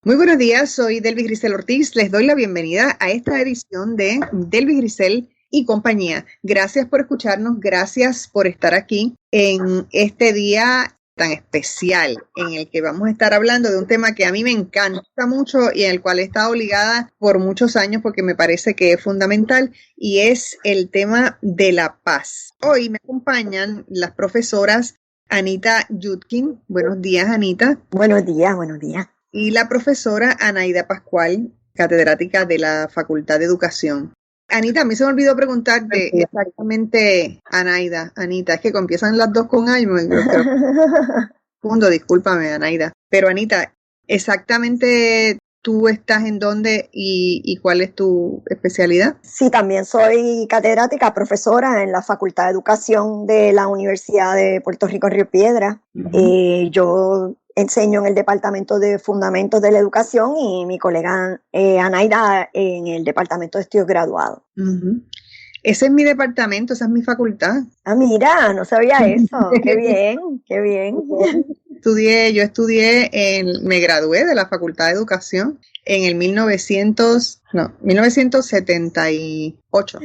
Muy buenos días, soy Delvis Grisel Ortiz. Les doy la bienvenida a esta edición de Delvis Grisel y compañía. Gracias por escucharnos, gracias por estar aquí en este día tan especial en el que vamos a estar hablando de un tema que a mí me encanta mucho y en el cual he estado ligada por muchos años porque me parece que es fundamental, y es el tema de la paz. Hoy me acompañan las profesoras Anita Yudkin. Buenos días, Anita. Buenos días, buenos días. Y la profesora Anaida Pascual, catedrática de la Facultad de Educación. Anita, a mí se me olvidó preguntarte exactamente, Anita, es que empiezan las dos con A, discúlpame, Anaida. Pero Anita, exactamente tú estás en dónde y cuál es tu especialidad. Sí, también soy catedrática, profesora en la Facultad de Educación de la Universidad de Puerto Rico, Río Piedras. Yo enseño en el Departamento de Fundamentos de la Educación y mi colega Anaida en el Departamento de Estudios Graduados. Ese es mi departamento, esa es mi facultad. Ah, mira, no sabía eso. Qué bien, qué bien. Me gradué de la Facultad de Educación en el 1978.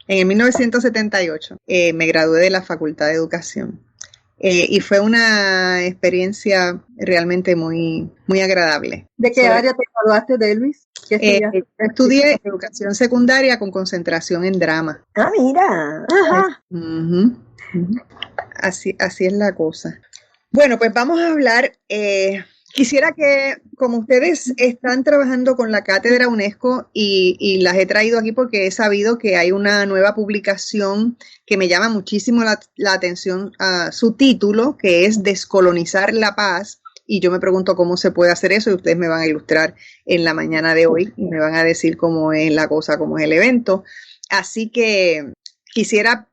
En el 1978 me gradué de la Facultad de Educación. Y fue una experiencia realmente muy, muy agradable. ¿De qué área te graduaste, Delvis? Estudié educación secundaria con concentración en drama. Ah, mira. Ajá. Así es la cosa. Bueno, pues vamos a hablar. Quisiera que, como ustedes están trabajando con la Cátedra UNESCO y las he traído aquí porque he sabido que hay una nueva publicación que me llama muchísimo la atención, su título, que es Descolonizar la Paz, y yo me pregunto cómo se puede hacer eso y ustedes me van a ilustrar en la mañana de hoy y me van a decir cómo es la cosa, cómo es el evento. Así que quisiera,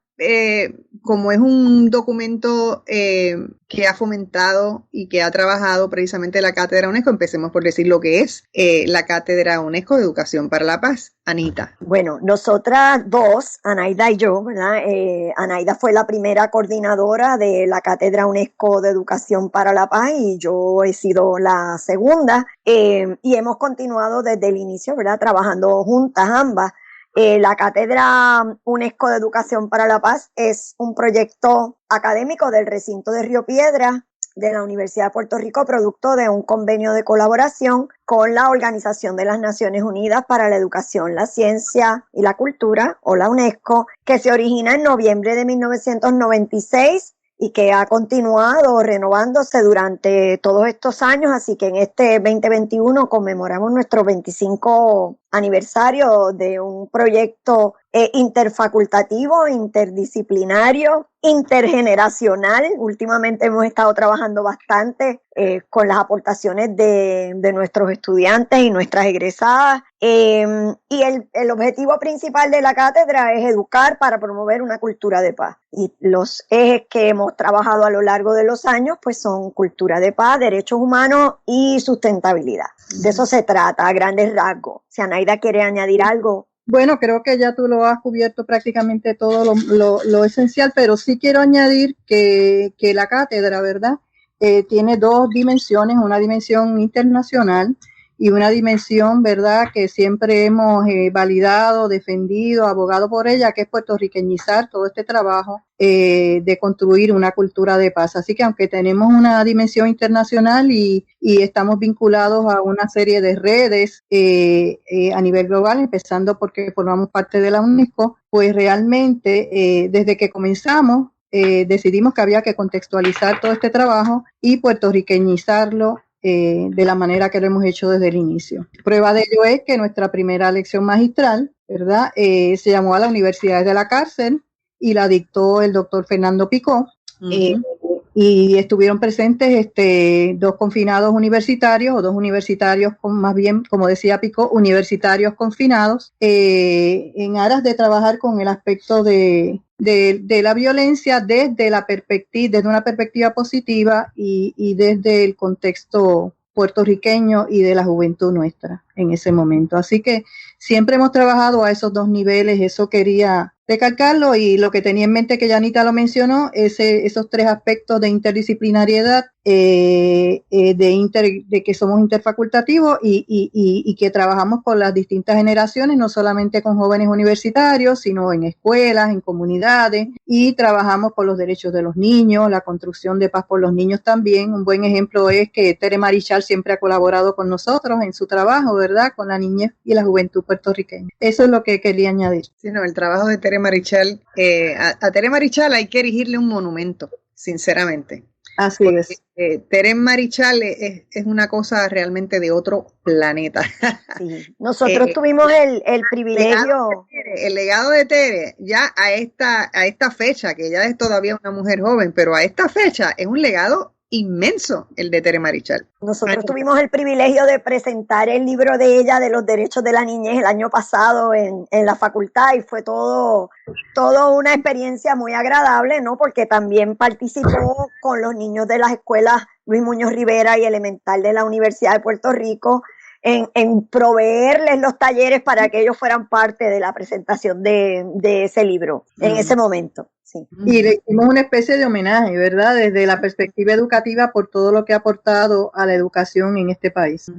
como es un documento que ha fomentado y que ha trabajado precisamente la Cátedra UNESCO, empecemos por decir lo que es la Cátedra UNESCO de Educación para la Paz. Anita. Bueno, nosotras dos, Anaida y yo, ¿verdad? Anaida fue la primera coordinadora de la Cátedra UNESCO de Educación para la Paz y yo he sido la segunda, y hemos continuado desde el inicio, ¿verdad? Trabajando juntas ambas. La Cátedra UNESCO de Educación para la Paz es un proyecto académico del recinto de Río Piedras de la Universidad de Puerto Rico, producto de un convenio de colaboración con la Organización de las Naciones Unidas para la Educación, la Ciencia y la Cultura, o la UNESCO, que se origina en noviembre de 1996 y que ha continuado renovándose durante todos estos años, así que en este 2021 conmemoramos nuestro 25 aniversario de un proyecto interfacultativo, interdisciplinario, intergeneracional. Últimamente hemos estado trabajando bastante con las aportaciones de nuestros estudiantes y nuestras egresadas. Y el objetivo principal de la cátedra es educar para promover una cultura de paz. Y los ejes que hemos trabajado a lo largo de los años pues son cultura de paz, derechos humanos y sustentabilidad. De eso se trata a grandes rasgos. Si Anaida quiere añadir algo. Bueno, creo que ya tú lo has cubierto prácticamente todo lo esencial, pero sí quiero añadir que la cátedra, ¿verdad? Tiene dos dimensiones, una dimensión internacional y una dimensión, ¿verdad?, que siempre hemos validado, defendido, abogado por ella, que es puertorriqueñizar todo este trabajo de construir una cultura de paz. Así que aunque tenemos una dimensión internacional y estamos vinculados a una serie de redes a nivel global, empezando porque formamos parte de la UNESCO, pues realmente desde que comenzamos decidimos que había que contextualizar todo este trabajo y puertorriqueñizarlo de la manera que lo hemos hecho desde el inicio. Prueba de ello es que nuestra primera lección magistral, ¿verdad?, se llamó a la Universidad de la Cárcel y la dictó el doctor Fernando Picó. Y estuvieron presentes dos confinados universitarios, o dos universitarios, más bien, como decía Picó, universitarios confinados, en aras de trabajar con el aspecto de la violencia desde una perspectiva positiva y desde el contexto puertorriqueño y de la juventud nuestra en ese momento. Así que siempre hemos trabajado a esos dos niveles, eso quería recalcarlo, y lo que tenía en mente, que ya Anita lo mencionó, esos tres aspectos de interdisciplinariedad de que somos interfacultativos y que trabajamos con las distintas generaciones, no solamente con jóvenes universitarios, sino en escuelas, en comunidades, y trabajamos por los derechos de los niños, la construcción de paz por los niños también. Un buen ejemplo es que Tere Marichal siempre ha colaborado con nosotros en su trabajo, ¿verdad?, con la niñez y la juventud puertorriqueña. Eso es lo que quería añadir. Sí, no, el trabajo de Tere Marichal, a Tere Marichal hay que erigirle un monumento, sinceramente. Así porque, es. Tere Marichal es una cosa realmente de otro planeta. Sí. Nosotros tuvimos el privilegio. El legado de Tere, ya a esta fecha, que ella es todavía una mujer joven, pero a esta fecha es un legado inmenso el de Tere Marichal. Nosotros tuvimos el privilegio de presentar el libro de ella de los derechos de la niñez el año pasado en la facultad, y fue todo una experiencia muy agradable, ¿no? Porque también participó con los niños de las escuelas Luis Muñoz Rivera y Elemental de la Universidad de Puerto Rico en proveerles los talleres para que ellos fueran parte de la presentación de ese libro en ese momento. Sí. Y le hicimos una especie de homenaje, ¿verdad?, desde la perspectiva educativa por todo lo que ha aportado a la educación en este país.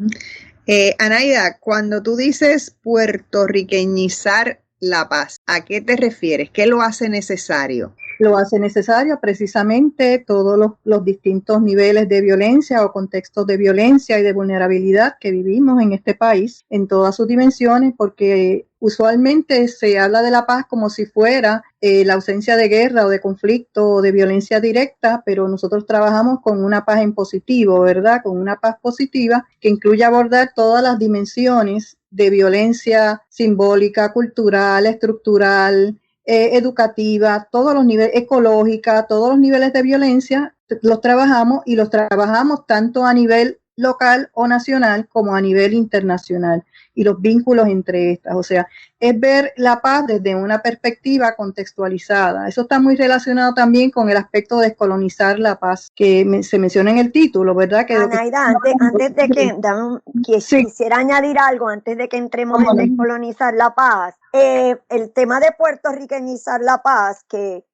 Anaida, cuando tú dices puertorriqueñizar la paz, ¿a qué te refieres? ¿Qué lo hace necesario? Lo hace necesario precisamente todos los distintos niveles de violencia o contextos de violencia y de vulnerabilidad que vivimos en este país en todas sus dimensiones, porque usualmente se habla de la paz como si fuera la ausencia de guerra o de conflicto o de violencia directa, pero nosotros trabajamos con una paz en positivo, ¿verdad? Con una paz positiva que incluye abordar todas las dimensiones de violencia simbólica, cultural, estructural, educativa, todos los niveles, ecológica, todos los niveles de violencia los trabajamos, y los trabajamos tanto a nivel local o nacional como a nivel internacional, y los vínculos entre estas. O sea, es ver la paz desde una perspectiva contextualizada. Eso está muy relacionado también con el aspecto de descolonizar la paz que se menciona en el título, ¿verdad? Que Anaida, antes de que sí, quisiera añadir algo, antes de que entremos en descolonizar la paz, el tema de puertorriqueñizar la paz, que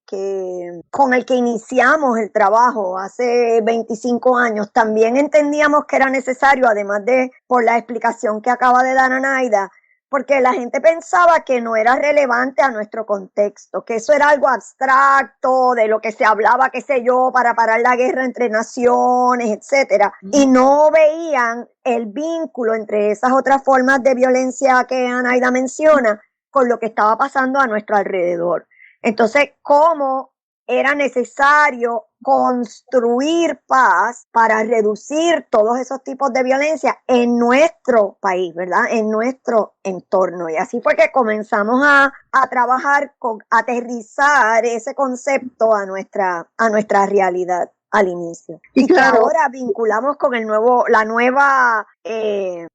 con el que iniciamos el trabajo hace 25 años, también entendíamos que era necesario, además de por la explicación que acaba de dar Anaida, porque la gente pensaba que no era relevante a nuestro contexto, que eso era algo abstracto, de lo que se hablaba, qué sé yo, para parar la guerra entre naciones, etcétera, y no veían el vínculo entre esas otras formas de violencia que Anaida menciona con lo que estaba pasando a nuestro alrededor. Entonces, ¿cómo era necesario construir paz para reducir todos esos tipos de violencia en nuestro país, ¿verdad? En nuestro entorno? Y así fue que comenzamos a trabajar con aterrizar ese concepto a nuestra realidad al inicio. Y claro, que ahora vinculamos con la nueva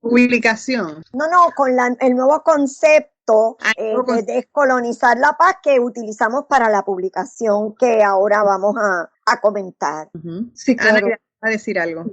publicación. Con el nuevo concepto de descolonizar la paz que utilizamos para la publicación que ahora vamos a comentar. Sí, claro. Ana, ¿va a decir algo?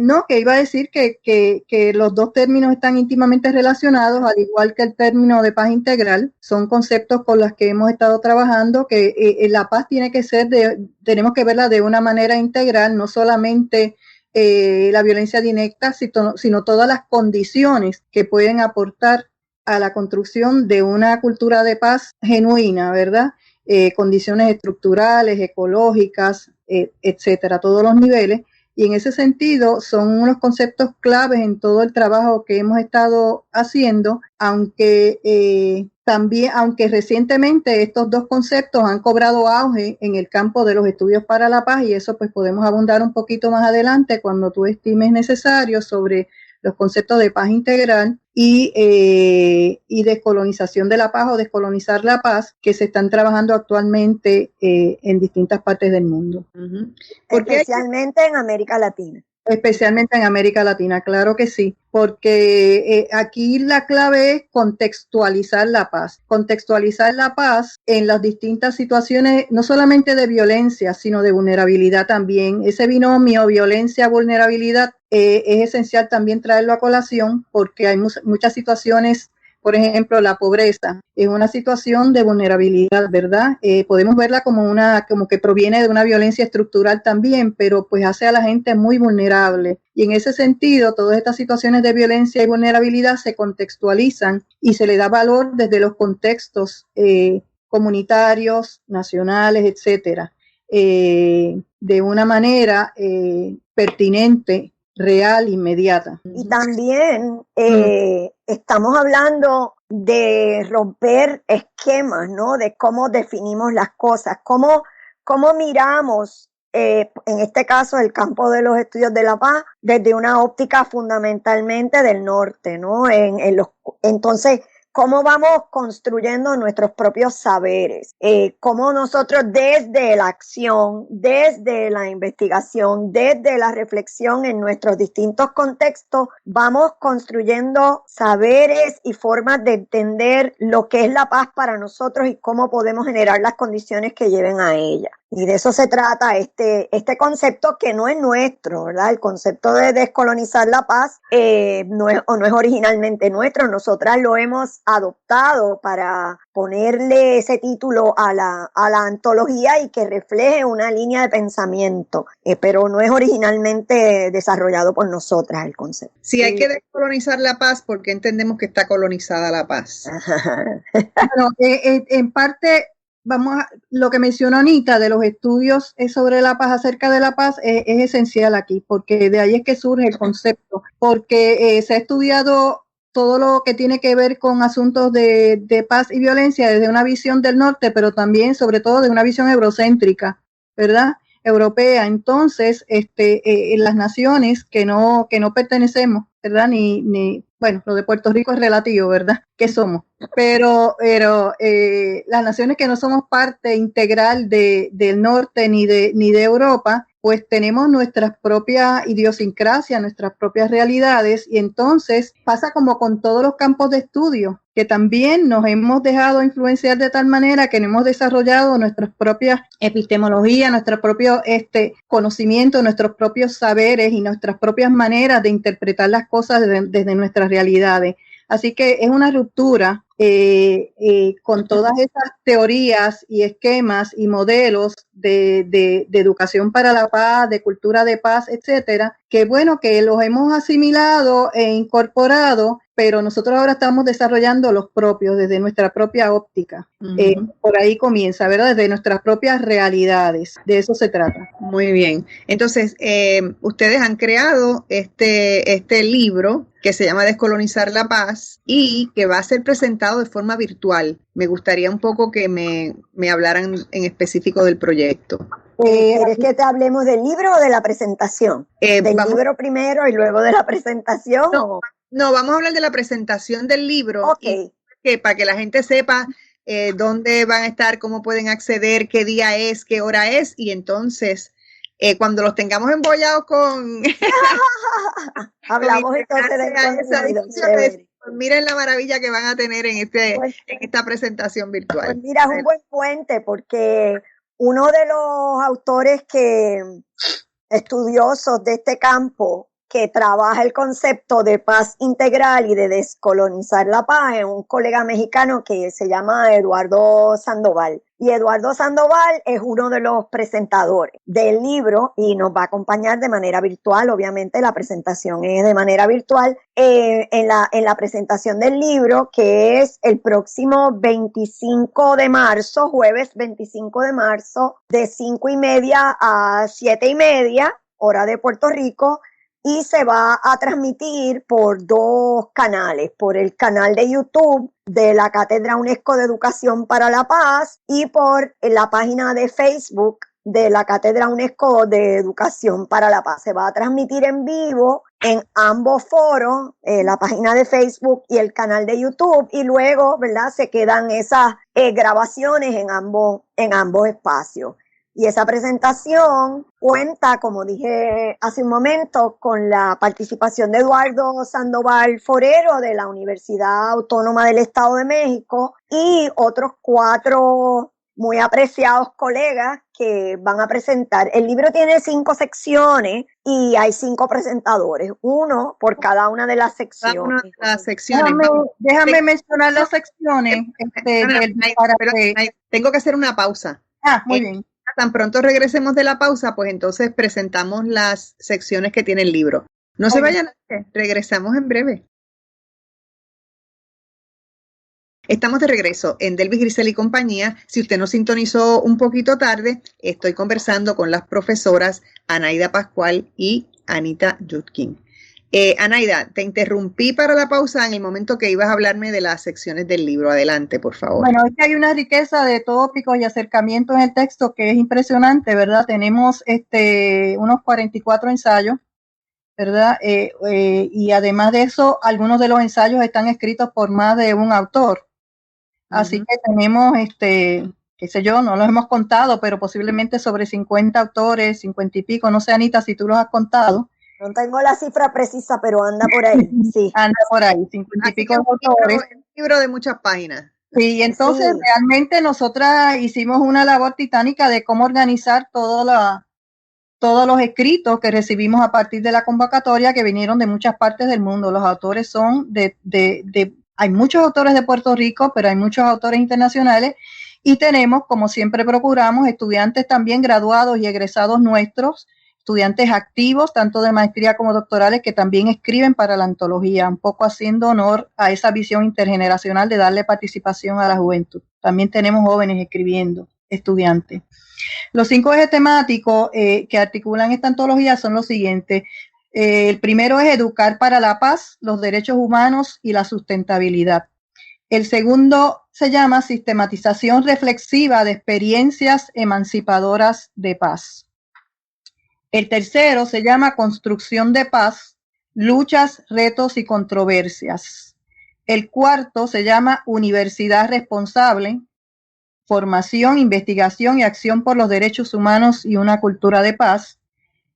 No, que iba a decir que los dos términos están íntimamente relacionados, al igual que el término de paz integral. Son conceptos con los que hemos estado trabajando, que la paz tenemos que verla de una manera integral, no solamente la violencia directa, sino todas las condiciones que pueden aportar a la construcción de una cultura de paz genuina, ¿verdad? Condiciones estructurales, ecológicas, etcétera, todos los niveles. Y en ese sentido son unos conceptos claves en todo el trabajo que hemos estado haciendo, aunque recientemente estos dos conceptos han cobrado auge en el campo de los estudios para la paz, y eso pues podemos abundar un poquito más adelante cuando tú estimes necesario sobre los conceptos de paz integral y descolonización de la paz o descolonizar la paz, que se están trabajando actualmente en distintas partes del mundo. Especialmente en América Latina. Especialmente en América Latina, claro que sí, porque aquí la clave es contextualizar la paz en las distintas situaciones, no solamente de violencia, sino de vulnerabilidad también. Ese binomio violencia-vulnerabilidad es esencial también traerlo a colación, porque hay muchas situaciones por ejemplo, la pobreza es una situación de vulnerabilidad, ¿verdad? Podemos verla como que proviene de una violencia estructural también, pero pues hace a la gente muy vulnerable. Y en ese sentido, todas estas situaciones de violencia y vulnerabilidad se contextualizan y se le da valor desde los contextos comunitarios, nacionales, etcétera, de una manera pertinente, real, inmediata. Y también estamos hablando de romper esquemas, ¿no? De cómo definimos las cosas, cómo miramos, en este caso, el campo de los estudios de la paz desde una óptica fundamentalmente del norte, ¿no? Entonces, cómo vamos construyendo nuestros propios saberes, cómo nosotros desde la acción, desde la investigación, desde la reflexión en nuestros distintos contextos, vamos construyendo saberes y formas de entender lo que es la paz para nosotros y cómo podemos generar las condiciones que lleven a ella. Y de eso se trata este concepto que no es nuestro, ¿verdad? El concepto de descolonizar la paz no es originalmente nuestro. Nosotras lo hemos adoptado para ponerle ese título a la antología y que refleje una línea de pensamiento, pero no es originalmente desarrollado por nosotras el concepto. Si hay que descolonizar la paz, ¿por qué entendemos que está colonizada la paz? Bueno, en parte... lo que mencionó Anita de los estudios sobre la paz, acerca de la paz, es esencial aquí, porque de ahí es que surge el concepto, porque se ha estudiado todo lo que tiene que ver con asuntos de paz y violencia desde una visión del norte, pero también, sobre todo, de una visión eurocéntrica, ¿verdad? Europea. Entonces, en las naciones que no pertenecemos, ¿verdad? Bueno, lo de Puerto Rico es relativo, ¿verdad? ¿Qué somos? Pero las naciones que no somos parte integral del norte ni de Europa, pues tenemos nuestras propias idiosincrasias, nuestras propias realidades, y entonces pasa como con todos los campos de estudio, que también nos hemos dejado influenciar de tal manera que no hemos desarrollado nuestras propias epistemologías, nuestro propio conocimiento, nuestros propios saberes y nuestras propias maneras de interpretar las cosas desde nuestras realidades. Así que es una ruptura con todas esas teorías y esquemas y modelos de educación para la paz, de cultura de paz, etcétera, que bueno, que los hemos asimilado e incorporado, pero nosotros ahora estamos desarrollando los propios desde nuestra propia óptica. Por ahí comienza, ¿verdad? Desde nuestras propias realidades. De eso se trata. Muy bien. Entonces, ustedes han creado este libro que se llama Descolonizar la Paz y que va a ser presentado de forma virtual. Me gustaría un poco que me hablaran en específico del proyecto. ¿Quieres que te hablemos del libro o de la presentación? ¿Del libro primero y luego de la presentación? No, vamos a hablar de la presentación del libro. Okay. Y para que la gente sepa dónde van a estar, cómo pueden acceder, qué día es, qué hora es, y entonces cuando los tengamos embollados con... Hablamos entonces del contenido. Miren la maravilla que van a tener en esta presentación virtual. Pues mira, es un buen puente porque uno de los autores estudiosos de este campo que trabaja el concepto de paz integral y de descolonizar la paz es un colega mexicano que se llama Eduardo Sandoval. Y Eduardo Sandoval es uno de los presentadores del libro y nos va a acompañar de manera virtual. Obviamente la presentación es de manera virtual. En la presentación del libro, que es el próximo 25 de marzo, jueves 25 de marzo, de 5:30 a 7:30, hora de Puerto Rico, y se va a transmitir por 2 canales, por el canal de YouTube de la Cátedra UNESCO de Educación para la Paz y por la página de Facebook de la Cátedra UNESCO de Educación para la Paz. Se va a transmitir en vivo en ambos foros, la página de Facebook y el canal de YouTube, y luego, ¿verdad?, se quedan esas grabaciones en ambos espacios. Y esa presentación cuenta, como dije hace un momento, con la participación de Eduardo Sandoval Forero de la Universidad Autónoma del Estado de México y otros 4 muy apreciados colegas que van a presentar. El libro tiene 5 secciones y hay 5 presentadores, uno por cada una de las secciones. Cada una de las secciones. Déjame mencionar las secciones. Tengo que hacer una pausa. Muy bien. Tan pronto regresemos de la pausa, pues entonces presentamos las secciones que tiene el libro. No se vayan, regresamos en breve. Estamos de regreso en Delvis Grisel y compañía. Si usted nos sintonizó un poquito tarde, estoy conversando con las profesoras Anaida Pascual y Anita Yudkin. Anaida, te interrumpí para la pausa en el momento que ibas a hablarme de las secciones del libro. Adelante, por favor. Bueno, es que hay una riqueza de tópicos y acercamientos en el texto que es impresionante, ¿verdad? Tenemos unos 44 ensayos, ¿verdad? Y además de eso, algunos de los ensayos están escritos por más de un autor. Así que tenemos, qué sé yo, no los hemos contado, pero posiblemente sobre 50 autores, 50 y pico, no sé, Anita, si tú los has contado. No tengo la cifra precisa, pero anda por ahí, sí. Anda por ahí, 50 y pico autores. Es un libro de muchas páginas. Sí, y entonces realmente nosotras hicimos una labor titánica de cómo organizar todos los escritos que recibimos a partir de la convocatoria, que vinieron de muchas partes del mundo. Los autores son hay muchos autores de Puerto Rico, pero hay muchos autores internacionales, y tenemos, como siempre procuramos, estudiantes también graduados y egresados nuestros, estudiantes activos, tanto de maestría como doctorales, que también escriben para la antología, un poco haciendo honor a esa visión intergeneracional de darle participación a la juventud. También tenemos jóvenes escribiendo, estudiantes. Los 5 ejes temáticos que articulan esta antología son los siguientes. El primero es educar para la paz, los derechos humanos y la sustentabilidad. El segundo se llama sistematización reflexiva de experiencias emancipadoras de paz. El tercero se llama construcción de paz, luchas, retos y controversias. El cuarto se llama universidad responsable, formación, investigación y acción por los derechos humanos y una cultura de paz.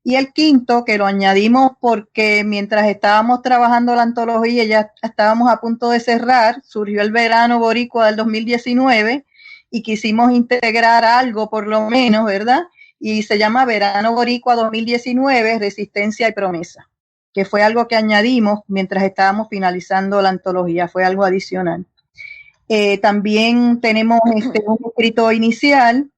Y el quinto, que lo añadimos porque mientras estábamos trabajando la antología, ya estábamos a punto de cerrar, surgió el verano boricua del 2019 y quisimos integrar algo por lo menos, ¿verdad? Y se llama Verano Boricua 2019, Resistencia y Promesa, que fue algo que añadimos mientras estábamos finalizando la antología, fue algo adicional. También tenemos un escrito inicial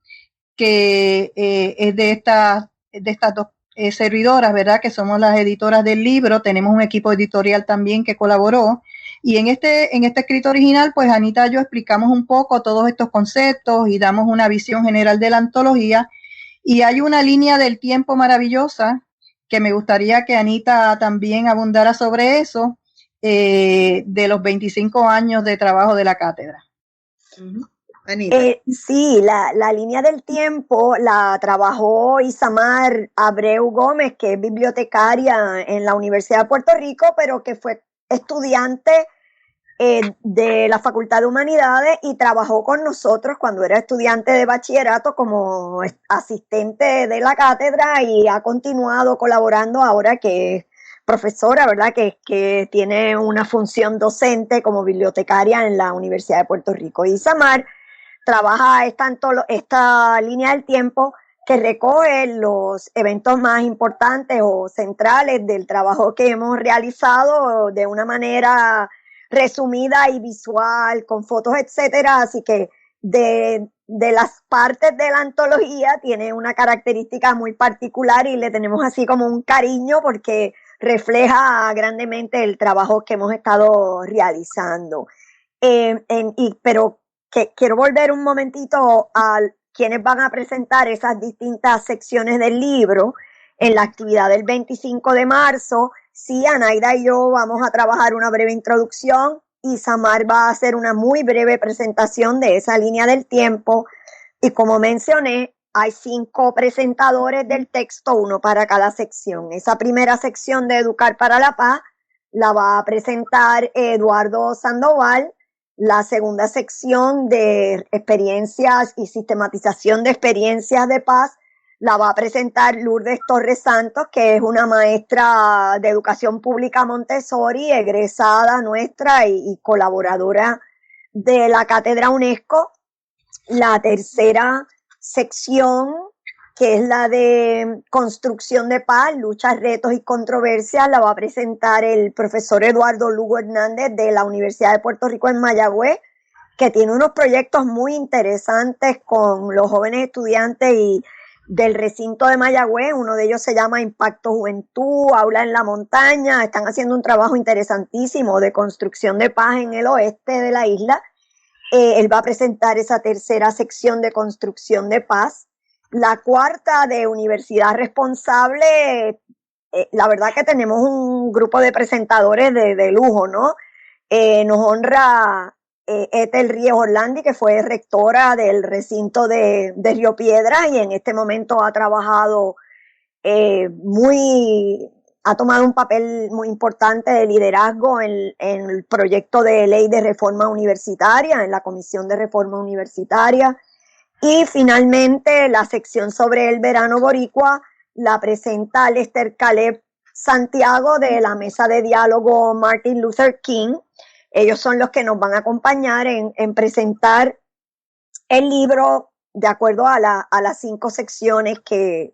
que es de estas dos servidoras, ¿verdad? Que somos las editoras del libro. Tenemos un equipo editorial también que colaboró. Y en este escrito original, pues Anita y yo explicamos un poco todos estos conceptos y damos una visión general de la antología. Y hay una línea del tiempo maravillosa que me gustaría que Anita también abundara sobre eso, de los 25 años de trabajo de la cátedra. Sí, la línea del tiempo la trabajó Isamar Abreu Gómez, que es bibliotecaria en la Universidad de Puerto Rico, pero que fue estudiante de la Facultad de Humanidades y trabajó con nosotros cuando era estudiante de bachillerato como asistente de la cátedra y ha continuado colaborando ahora que es profesora, ¿verdad? Que tiene una función docente como bibliotecaria en la Universidad de Puerto Rico. Isamar trabaja esta línea del tiempo que recoge los eventos más importantes o centrales del trabajo que hemos realizado de una manera resumida y visual, con fotos, etcétera. Así que de las partes de la antología tiene una característica muy particular y le tenemos así como un cariño porque refleja grandemente el trabajo que hemos estado realizando. Pero quiero volver un momentito a quienes van a presentar esas distintas secciones del libro en la actividad del 25 de marzo. Sí, Anaida y yo vamos a trabajar una breve introducción y Samar va a hacer una muy breve presentación de esa línea del tiempo. Y como mencioné, hay 5 presentadores del texto, uno para cada sección. Esa primera sección de Educar para la Paz la va a presentar Eduardo Sandoval. La segunda sección de experiencias y sistematización de experiencias de paz la va a presentar Lourdes Torres Santos, que es una maestra de educación pública Montessori, egresada nuestra y colaboradora de la Cátedra UNESCO. La tercera sección que es la de construcción de paz, luchas, retos y controversias. La va a presentar el profesor Eduardo Lugo Hernández de la Universidad de Puerto Rico en Mayagüez, que tiene unos proyectos muy interesantes con los jóvenes estudiantes y del recinto de Mayagüez. Uno de ellos se llama Impacto Juventud, Aula en la Montaña. Están haciendo un trabajo interesantísimo de construcción de paz en el oeste de la isla. Él va a presentar esa tercera sección de construcción de paz. La cuarta de Universidad Responsable, la verdad que tenemos un grupo de presentadores de lujo, ¿no? Nos honra Ethel Ríos Orlandi, que fue rectora del recinto de Río Piedras y en este momento ha trabajado ha tomado un papel muy importante de liderazgo en el proyecto de ley de reforma universitaria, en la Comisión de Reforma Universitaria. Y finalmente la sección sobre el verano boricua la presenta Lester Caleb Santiago de la Mesa de Diálogo Martin Luther King. Ellos son los que nos van a acompañar en presentar el libro de acuerdo a las 5 secciones en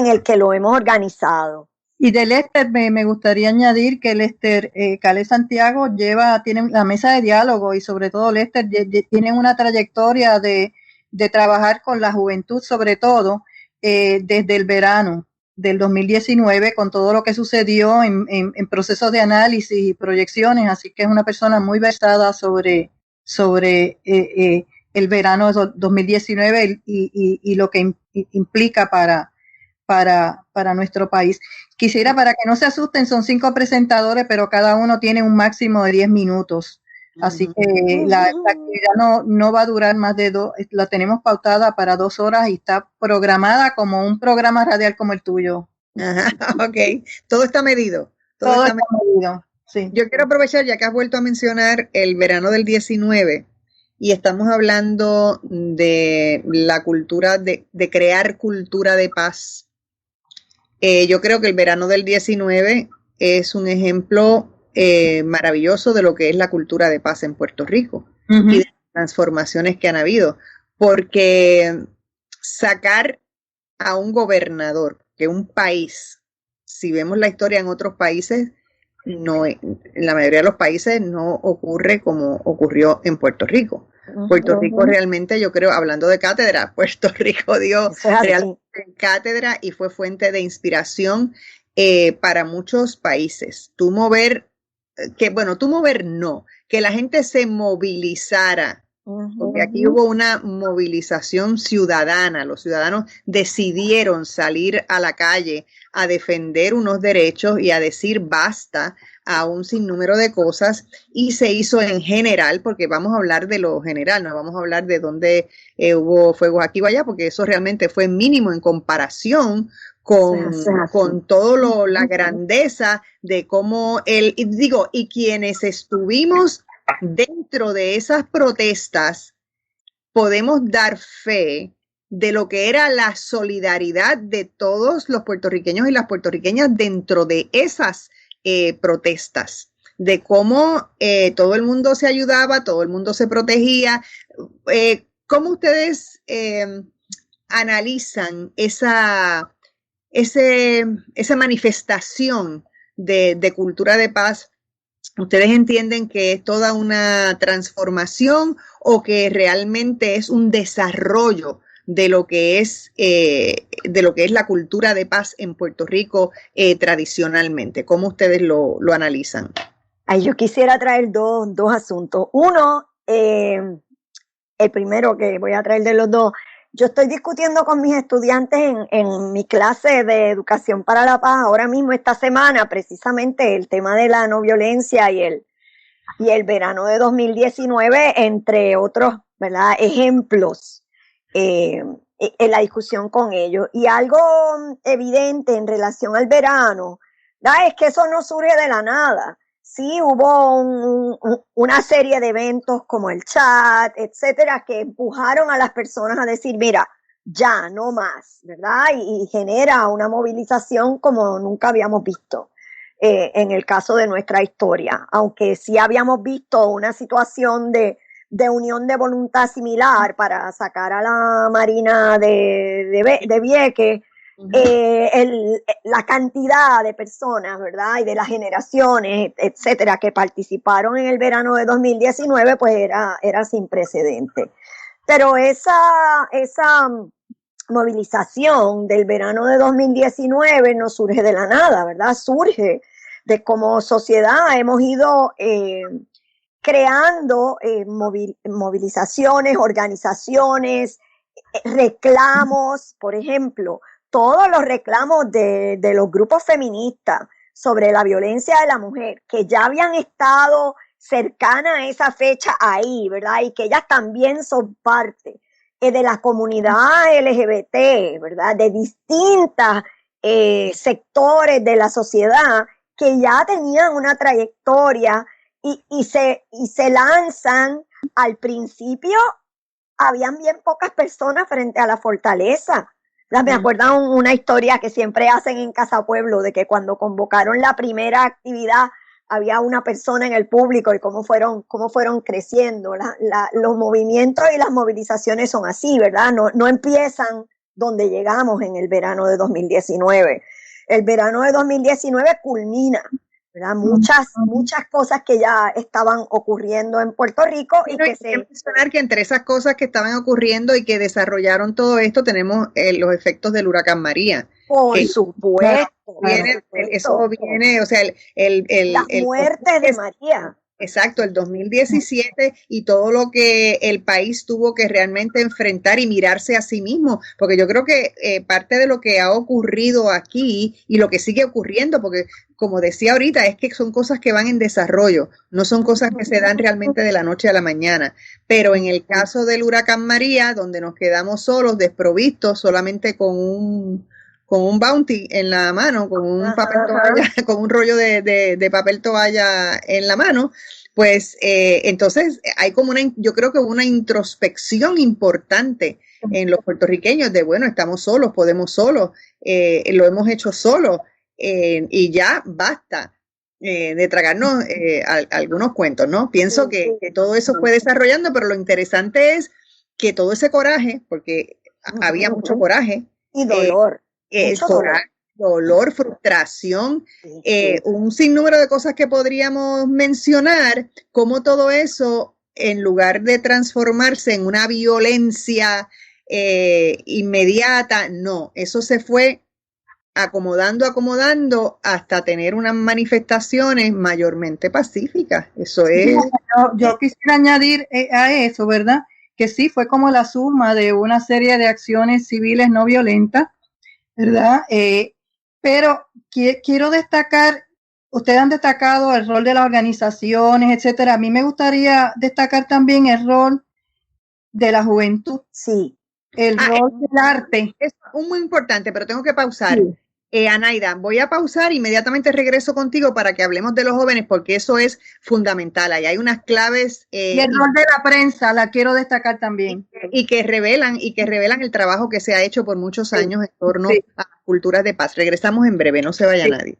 el que lo hemos organizado. Y de Lester me gustaría añadir que Lester Caleb Santiago tiene la mesa de diálogo y sobre todo Lester tiene una trayectoria de trabajar con la juventud, sobre todo desde el verano del 2019, con todo lo que sucedió en procesos de análisis y proyecciones, así que es una persona muy versada sobre el verano de 2019 y lo que implica para nuestro país. Quisiera, para que no se asusten, son 5 presentadores, pero cada uno tiene un máximo de 10 minutos. Así que la actividad no va a durar más de 2, la tenemos pautada para 2 horas y está programada como un programa radial como el tuyo. Ajá, ok, todo está medido. Todo está medido, sí. Yo quiero aprovechar, ya que has vuelto a mencionar el verano del 19, y estamos hablando de la cultura, de crear cultura de paz. Yo creo que el verano del 19 es un ejemplo maravilloso de lo que es la cultura de paz en Puerto Rico y de las transformaciones que han habido, porque sacar a un gobernador, que un país, si vemos la historia en otros países, no, en la mayoría de los países no ocurre como ocurrió en Puerto Rico. Puerto Rico realmente, yo creo, hablando de cátedra, Puerto Rico dio realmente cátedra y fue fuente de inspiración para muchos países. Que la gente se movilizara, porque aquí hubo una movilización ciudadana. Los ciudadanos decidieron salir a la calle a defender unos derechos y a decir basta a un sinnúmero de cosas, y se hizo en general, porque vamos a hablar de lo general, no vamos a hablar de dónde hubo fuegos aquí o allá, porque eso realmente fue mínimo en comparación con todo la grandeza de cómo y quienes estuvimos dentro de esas protestas podemos dar fe de lo que era la solidaridad de todos los puertorriqueños y las puertorriqueñas dentro de esas protestas, de cómo todo el mundo se ayudaba, todo el mundo se protegía. ¿Cómo ustedes analizan esa manifestación de cultura de paz? ¿Ustedes entienden que es toda una transformación o que realmente es un desarrollo de lo que es la cultura de paz en Puerto Rico tradicionalmente? ¿Cómo ustedes lo analizan? Yo quisiera traer dos asuntos. Uno, el primero que voy a traer de los dos. Yo estoy discutiendo con mis estudiantes en mi clase de Educación para la Paz ahora mismo, esta semana, precisamente el tema de la no violencia y el verano de 2019, entre otros, ¿verdad?, ejemplos en la discusión con ellos. Y algo evidente en relación al verano, ¿verdad?, es que eso no surge de la nada. Sí, hubo una serie de eventos como el chat, etcétera, que empujaron a las personas a decir, mira, ya, no más, ¿verdad? Y genera una movilización como nunca habíamos visto en el caso de nuestra historia. Aunque sí habíamos visto una situación de de unión de voluntad similar para sacar a la Marina de Vieques, la cantidad de personas, ¿verdad? Y de las generaciones, etcétera, que participaron en el verano de 2019, pues era sin precedente. Pero esa movilización del verano de 2019 no surge de la nada, ¿verdad? Surge de como sociedad hemos ido creando movilizaciones, organizaciones, reclamos, por ejemplo, todos los reclamos de los grupos feministas sobre la violencia de la mujer, que ya habían estado cercanas a esa fecha ahí, ¿verdad? Y que ellas también son parte de la comunidad LGBT, ¿verdad? De distintos sectores de la sociedad que ya tenían una trayectoria y se lanzan. Al principio habían bien pocas personas frente a la fortaleza. Me acuerdo una historia que siempre hacen en Casa Pueblo, de que cuando convocaron la primera actividad había una persona en el público y cómo fueron creciendo. Los movimientos y las movilizaciones son así, ¿verdad? No empiezan donde llegamos en el verano de 2019. El verano de 2019 culmina, ¿verdad? Muchas cosas que ya estaban ocurriendo en Puerto Rico y que se... mencionar que entre esas cosas que estaban ocurriendo y que desarrollaron todo esto tenemos los efectos del huracán María. Por supuesto. Eso viene, o sea, las muertes de María. Exacto, el 2017 y todo lo que el país tuvo que realmente enfrentar y mirarse a sí mismo, porque yo creo que parte de lo que ha ocurrido aquí y lo que sigue ocurriendo, porque como decía ahorita, es que son cosas que van en desarrollo, no son cosas que se dan realmente de la noche a la mañana, pero en el caso del huracán María, donde nos quedamos solos, desprovistos, solamente con un bounty en la mano, con un papel toalla, con un rollo de papel toalla en la mano, pues entonces hay como yo creo que una introspección importante en los puertorriqueños de, bueno, estamos solos, podemos solos, lo hemos hecho solos y ya basta de tragarnos algunos cuentos, ¿no? Pienso que todo eso fue desarrollando, pero lo interesante es que todo ese coraje, porque había mucho coraje. Y dolor. Coraje, dolor, frustración, un sinnúmero de cosas que podríamos mencionar, como todo eso, en lugar de transformarse en una violencia inmediata, no, eso se fue acomodando hasta tener unas manifestaciones mayormente pacíficas. Eso es. Yo quisiera añadir a eso, ¿verdad? Que sí, fue como la suma de una serie de acciones civiles no violentas, ¿verdad? Pero quiero destacar, ustedes han destacado el rol de las organizaciones, etcétera. A mí me gustaría destacar también el rol de la juventud. Sí. El rol del arte. Es muy importante, pero tengo que pausar. Sí. Anaida, voy a pausar, inmediatamente regreso contigo para que hablemos de los jóvenes, porque eso es fundamental. Ahí hay unas claves. Y el rol de la prensa, la quiero destacar también. Y que revelan el trabajo que se ha hecho por muchos años en torno a culturas de paz. Regresamos en breve, no se vaya nadie.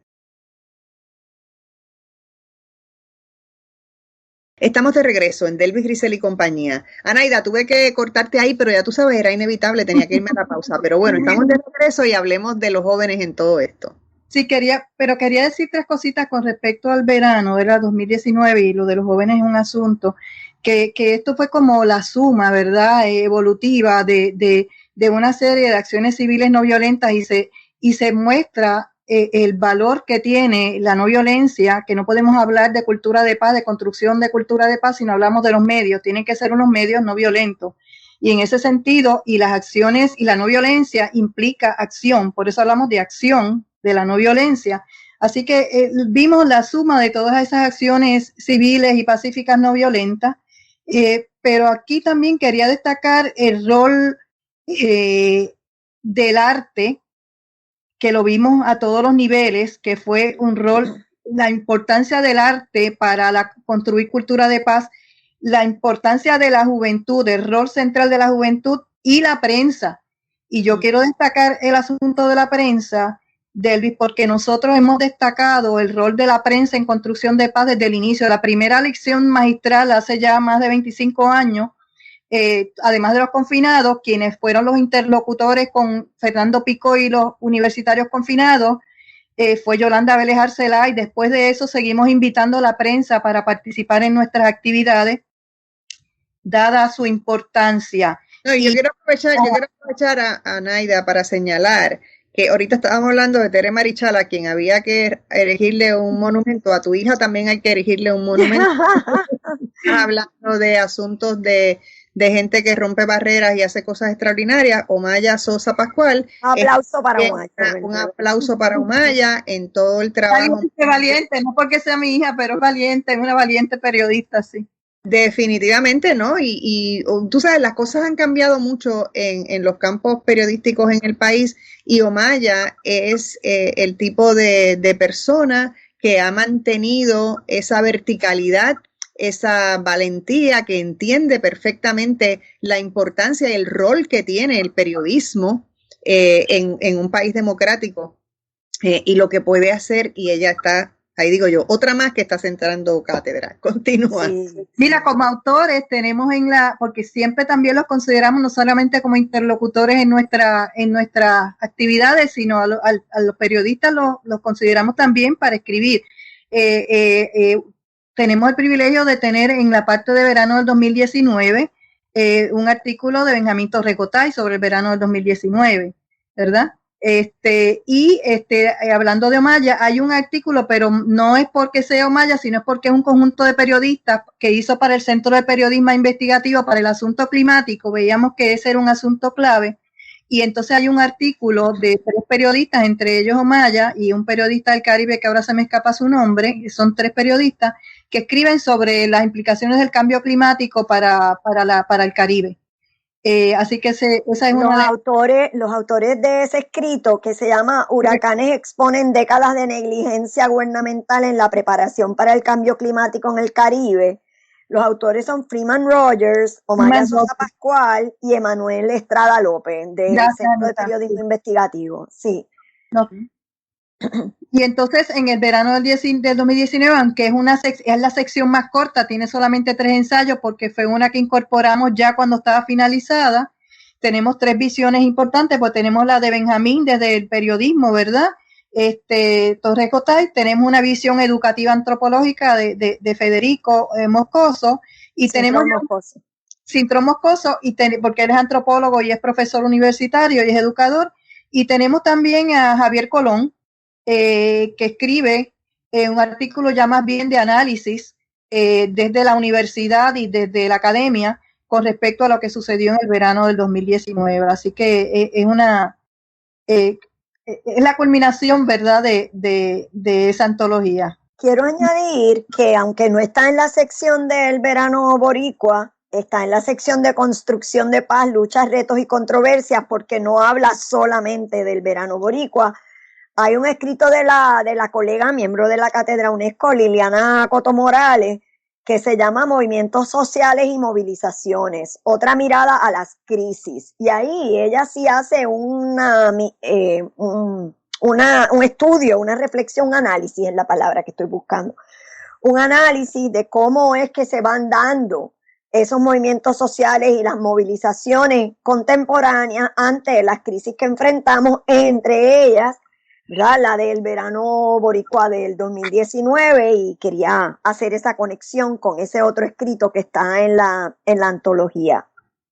Estamos de regreso en Delvis Grisel y compañía. Anaida, tuve que cortarte ahí, pero ya tú sabes, era inevitable, tenía que irme a la pausa. Pero bueno, estamos de regreso y hablemos de los jóvenes en todo esto. Sí, quería decir tres cositas con respecto al verano de la 2019 y lo de los jóvenes es un asunto, que esto fue como la suma, ¿verdad?, evolutiva de una serie de acciones civiles no violentas y se muestra el valor que tiene la no violencia, que no podemos hablar de cultura de paz, de construcción de cultura de paz, si no hablamos de los medios, tienen que ser unos medios no violentos. Y en ese sentido, y las acciones y la no violencia implica acción, por eso hablamos de acción de la no violencia. Así que vimos la suma de todas esas acciones civiles y pacíficas no violentas, pero aquí también quería destacar el rol del arte, que lo vimos a todos los niveles, que fue un rol, la importancia del arte para construir cultura de paz, la importancia de la juventud, el rol central de la juventud y la prensa. Y yo quiero destacar el asunto de la prensa Delvis, porque nosotros hemos destacado el rol de la prensa en construcción de paz desde el inicio. La primera lección magistral hace ya más de 25 años, además de los confinados, quienes fueron los interlocutores con Fernando Pico y los universitarios confinados, fue Yolanda Vélez Arcelá, y después de eso seguimos invitando a la prensa para participar en nuestras actividades, dada su importancia. No, yo quiero aprovechar a Naida para señalar que ahorita estábamos hablando de Tere Marichal, a quien había que erigirle un monumento, a tu hija también hay que erigirle un monumento. Hablando de asuntos de gente que rompe barreras y hace cosas extraordinarias, Omaya Sosa Pascual. Aplauso para Omaya. Un aplauso para Omaya en todo el trabajo. Valiente, no porque sea mi hija, pero es valiente, es una valiente periodista, sí. Definitivamente, ¿no? Y tú sabes, las cosas han cambiado mucho en los campos periodísticos en el país, y Omaya es el tipo de persona que ha mantenido esa verticalidad, esa valentía, que entiende perfectamente la importancia y el rol que tiene el periodismo en un país democrático y lo que puede hacer, y ella está... Ahí digo yo, otra más que está centrando cátedra. Continúa. Sí. Mira, como autores tenemos porque siempre también los consideramos no solamente como interlocutores en nuestras actividades, sino a los periodistas los consideramos también para escribir. Tenemos el privilegio de tener en la parte de verano del 2019 un artículo de Benjamín Torrecotay sobre el verano del 2019, ¿verdad? Hablando de Omaya, hay un artículo, pero no es porque sea Omaya, sino es porque es un conjunto de periodistas que hizo para el Centro de Periodismo Investigativo para el asunto climático. Veíamos que ese era un asunto clave, y entonces hay un artículo de 3 periodistas, entre ellos Omaya y un periodista del Caribe que ahora se me escapa su nombre, son 3 periodistas que escriben sobre las implicaciones del cambio climático para el Caribe. Así que esa es una los autores de ese escrito, que se llama Huracanes exponen décadas de negligencia gubernamental en la preparación para el cambio climático en el Caribe. Los autores son Freeman Rogers, Omaya Sosa Pascual y Emanuel Estrada López, del Centro de Periodismo Investigativo. Sí. Okay. Y entonces en el verano del 2019, aunque es la sección más corta, tiene solamente 3 ensayos porque fue una que incorporamos ya cuando estaba finalizada. Tenemos 3 visiones importantes, pues tenemos la de Benjamín desde el periodismo, ¿verdad? Torrecotay, tenemos una visión educativa antropológica de Federico Moscoso, y tenemos Sintro Moscoso, porque él es antropólogo y es profesor universitario y es educador, y tenemos también a Javier Colón, que escribe un artículo ya más bien de análisis desde la universidad y desde la academia con respecto a lo que sucedió en el verano del 2019. Así que es la culminación, ¿verdad?, de esa antología. Quiero añadir que, aunque no está en la sección del verano boricua, está en la sección de construcción de paz, luchas, retos y controversias, porque no habla solamente del verano boricua. Hay un escrito de la colega, miembro de la Cátedra UNESCO, Liliana Coto Morales, que se llama Movimientos Sociales y Movilizaciones, otra mirada a las crisis. Y ahí ella sí hace un estudio, una reflexión, un análisis es la palabra que estoy buscando. Un análisis de cómo es que se van dando esos movimientos sociales y las movilizaciones contemporáneas ante las crisis que enfrentamos, entre ellas, ¿verdad?, la del verano boricua del 2019, y quería hacer esa conexión con ese otro escrito que está en la antología.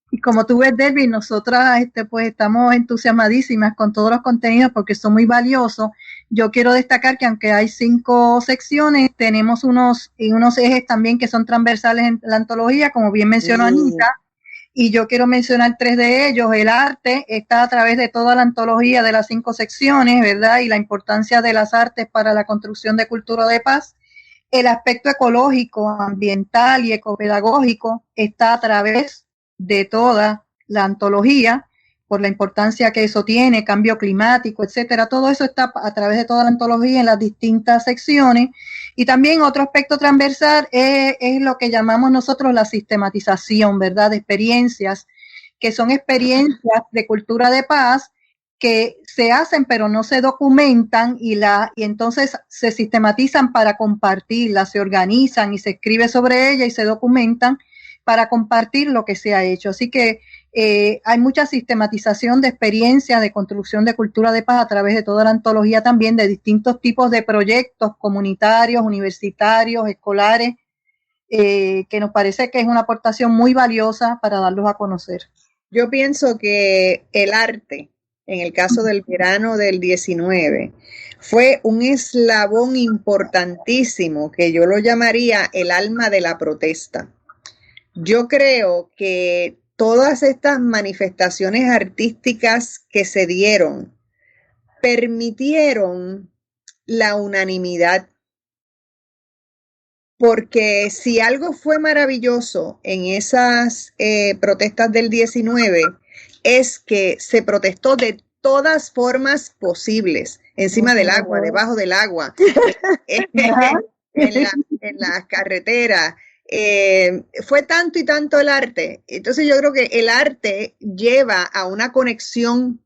Y como tú ves, Delvis, nosotras pues estamos entusiasmadísimas con todos los contenidos porque son muy valiosos. Yo quiero destacar que aunque hay 5 secciones, tenemos unos ejes también que son transversales en la antología, como bien mencionó Anita. Y yo quiero mencionar 3 de ellos. El arte está a través de toda la antología de las 5 secciones, ¿verdad? Y la importancia de las artes para la construcción de cultura de paz. El aspecto ecológico, ambiental y ecopedagógico está a través de toda la antología, por la importancia que eso tiene, cambio climático, etcétera. Todo eso está a través de toda la antología en las distintas secciones. Y también otro aspecto transversal es lo que llamamos nosotros la sistematización, ¿verdad?, de experiencias, que son experiencias de cultura de paz que se hacen pero no se documentan y entonces se sistematizan para compartirlas, se organizan y se escribe sobre ellas y se documentan para compartir lo que se ha hecho. Así que hay mucha sistematización de experiencias de construcción de cultura de paz a través de toda la antología también, de distintos tipos de proyectos comunitarios, universitarios, escolares, que nos parece que es una aportación muy valiosa para darlos a conocer. Yo pienso que el arte, en el caso del verano del 19, fue un eslabón importantísimo que yo lo llamaría el alma de la protesta. Yo creo que todas estas manifestaciones artísticas que se dieron permitieron la unanimidad. Porque si algo fue maravilloso en esas protestas del 19 es que se protestó de todas formas posibles, encima del agua, debajo del agua, en las carreteras. Fue tanto y tanto el arte. Entonces yo creo que el arte lleva a una conexión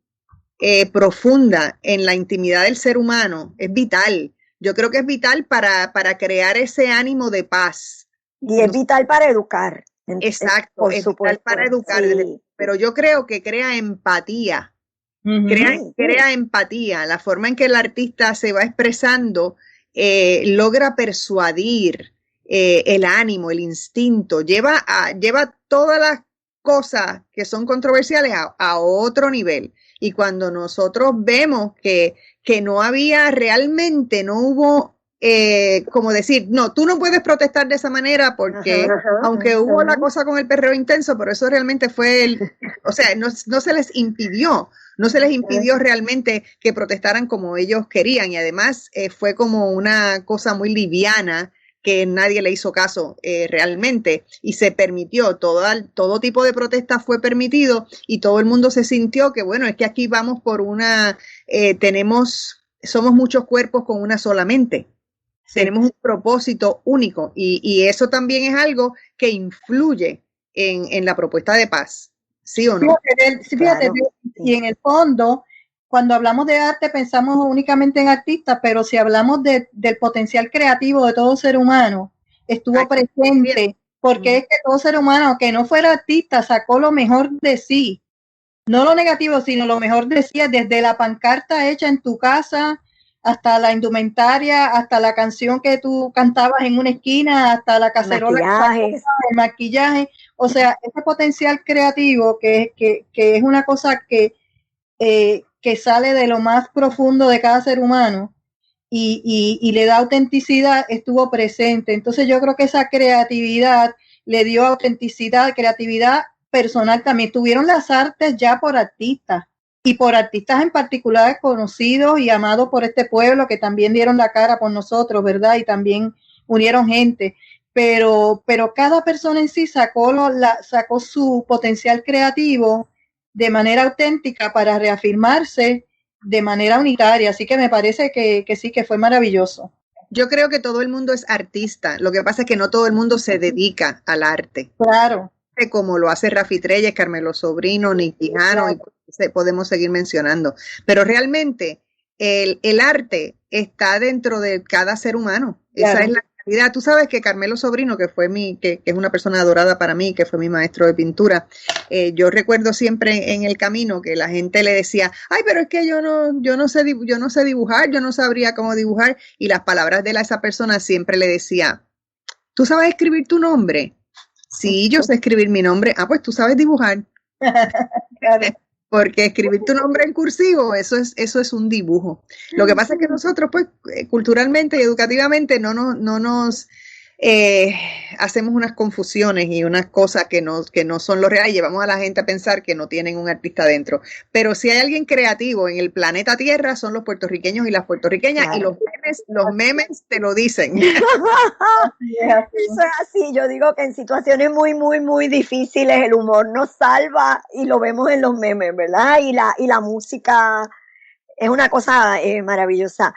profunda en la intimidad del ser humano, es vital. Yo creo que es vital para crear ese ánimo de paz. Y es vital para educar. Exacto, es vital para educar. Sí. Pero yo creo que crea empatía. Crea empatía. La forma en que el artista se va expresando logra persuadir el ánimo, el instinto. Lleva todas las cosas que son controversiales a otro nivel. Y cuando nosotros vemos que no había realmente, no hubo, como decir, no, tú no puedes protestar de esa manera porque, aunque hubo la cosa con el perreo intenso, pero eso realmente fue o sea, no se les impidió realmente que protestaran como ellos querían y además fue como una cosa muy liviana que nadie le hizo caso realmente y se permitió, todo tipo de protesta fue permitido y todo el mundo se sintió que bueno, es que aquí vamos por somos muchos cuerpos con una sola mente, tenemos un propósito único y eso también es algo que influye en la propuesta de paz, ¿sí o no? Fíjate, y en el fondo, cuando hablamos de arte pensamos únicamente en artistas, pero si hablamos del potencial creativo de todo ser humano, estuvo presente, porque es que todo ser humano, aunque no fuera artista, sacó lo mejor de sí, no lo negativo, sino lo mejor de sí, desde la pancarta hecha en tu casa, hasta la indumentaria, hasta la canción que tú cantabas en una esquina, hasta la cacerola, el maquillaje, o sea, ese potencial creativo que es una cosa que sale de lo más profundo de cada ser humano y le da autenticidad, estuvo presente. Entonces yo creo que esa creatividad le dio autenticidad, creatividad personal también. Tuvieron las artes ya por artistas y por artistas en particular conocidos y amados por este pueblo que también dieron la cara por nosotros, ¿verdad? Y también unieron gente. Pero cada persona en sí sacó su potencial creativo de manera auténtica para reafirmarse de manera unitaria. Así que me parece que sí, que fue maravilloso. Yo creo que todo el mundo es artista. Lo que pasa es que no todo el mundo se dedica al arte. Claro. Como lo hace Rafi Treyes, Carmelo Sobrino, Nicky Jano, y podemos seguir mencionando. Pero realmente el arte está dentro de cada ser humano. Claro. Esa es la realidad. Tú sabes que Carmelo Sobrino, que es una persona adorada para mí, que fue mi maestro de pintura, yo recuerdo siempre en el camino que la gente le decía, ay, pero es que yo no sé dibujar, yo no sabría cómo dibujar, y las palabras de esa persona siempre le decía, ¿tú sabes escribir tu nombre? Sí, yo sé escribir mi nombre. Ah, pues tú sabes dibujar. Porque escribir tu nombre en cursivo, eso es un dibujo. Lo que pasa es que nosotros, pues, culturalmente y educativamente no nos hacemos unas confusiones y unas cosas que no son lo real y llevamos a la gente a pensar que no tienen un artista dentro. Pero si hay alguien creativo en el planeta Tierra son los puertorriqueños y las puertorriqueñas, claro. Y los memes te lo dicen. Eso es así, yo digo que en situaciones muy, muy, muy difíciles el humor nos salva y lo vemos en los memes, ¿verdad? Y la música es una cosa maravillosa.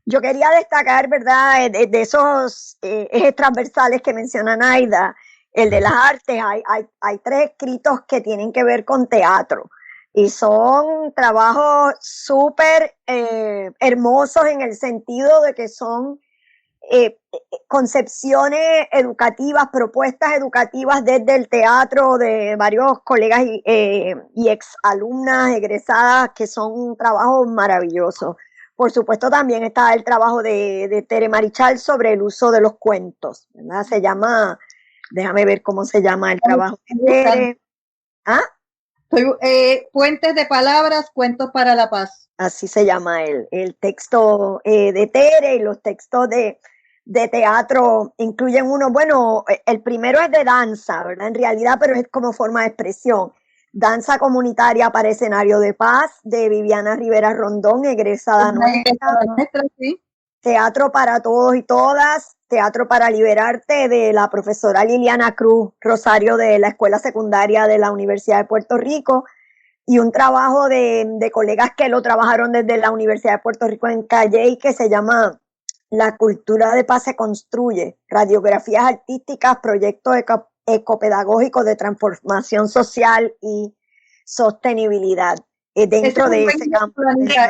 Yo quería destacar, ¿verdad?, de esos ejes transversales que menciona Naida, el de las artes. Hay 3 escritos que tienen que ver con teatro. Y son trabajos súper hermosos en el sentido de que son concepciones educativas, propuestas educativas desde el teatro de varios colegas y exalumnas egresadas, que son trabajos maravillosos. Por supuesto, también está el trabajo de Tere Marichal sobre el uso de los cuentos, ¿verdad? Se llama, déjame ver cómo se llama el trabajo de Tere. ¿Ah? Puentes de palabras, cuentos para la paz. Así se llama el texto de Tere, y los textos de teatro incluyen uno, bueno, el primero es de danza, ¿verdad? En realidad, pero es como forma de expresión. Danza comunitaria para escenario de paz, de Viviana Rivera Rondón, egresada nuestra. Sí. Teatro para todos y todas, Teatro para liberarte, de la profesora Liliana Cruz Rosario, de la Escuela Secundaria de la Universidad de Puerto Rico, y un trabajo de colegas que lo trabajaron desde la Universidad de Puerto Rico en Calley, que se llama La cultura de paz se construye, radiografías artísticas, proyectos ecopedagógicos de transformación social y sostenibilidad. Dentro de ese campo.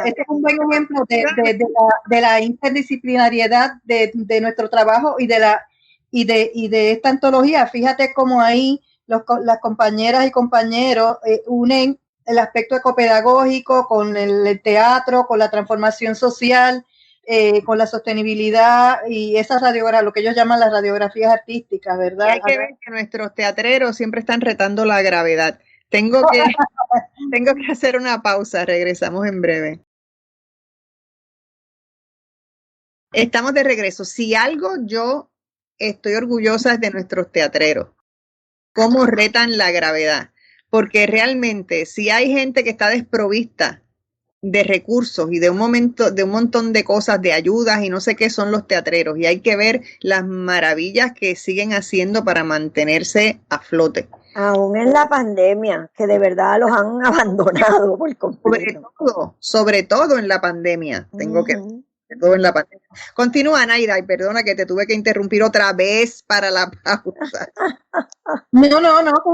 Este es un buen ejemplo de la interdisciplinariedad de nuestro trabajo y de esta antología. Fíjate cómo ahí las compañeras y compañeros unen el aspecto ecopedagógico con el teatro, con la transformación social, con la sostenibilidad y esas radiografías, lo que ellos llaman las radiografías artísticas, ¿verdad? Y hay que ver que nuestros teatreros siempre están retando la gravedad. Tengo que hacer una pausa, regresamos en breve. Estamos de regreso. Si algo yo estoy orgullosa de nuestros teatreros, cómo retan la gravedad, porque realmente si hay gente que está desprovista de recursos y de un montón de cosas, de ayudas y no sé qué, son los teatreros, y hay que ver las maravillas que siguen haciendo para mantenerse a flote. Aún en la pandemia, que de verdad los han abandonado por completo. Sobre todo en la pandemia, todo en la pandemia. Continúa, Naida, y perdona que te tuve que interrumpir otra vez para la pausa. No,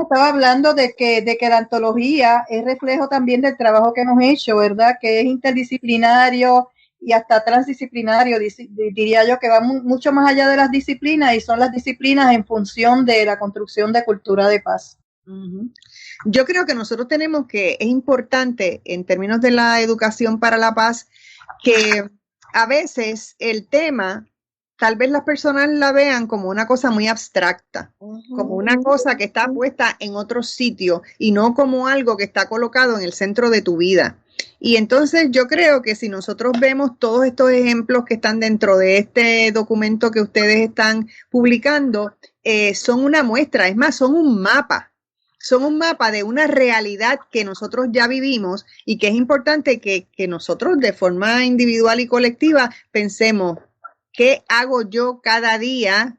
estaba hablando de que la antología es reflejo también del trabajo que hemos hecho, ¿verdad? Que es interdisciplinario y hasta transdisciplinario, diría yo, que va mucho más allá de las disciplinas, y son las disciplinas en función de la construcción de cultura de paz. Yo creo que nosotros es importante en términos de la educación para la paz, que a veces el tema, tal vez las personas la vean como una cosa muy abstracta, como una cosa que está puesta en otro sitio y no como algo que está colocado en el centro de tu vida. Y entonces yo creo que si nosotros vemos todos estos ejemplos que están dentro de este documento que ustedes están publicando, son una muestra, es más, son un mapa de una realidad que nosotros ya vivimos, y que es importante que nosotros de forma individual y colectiva pensemos, ¿qué hago yo cada día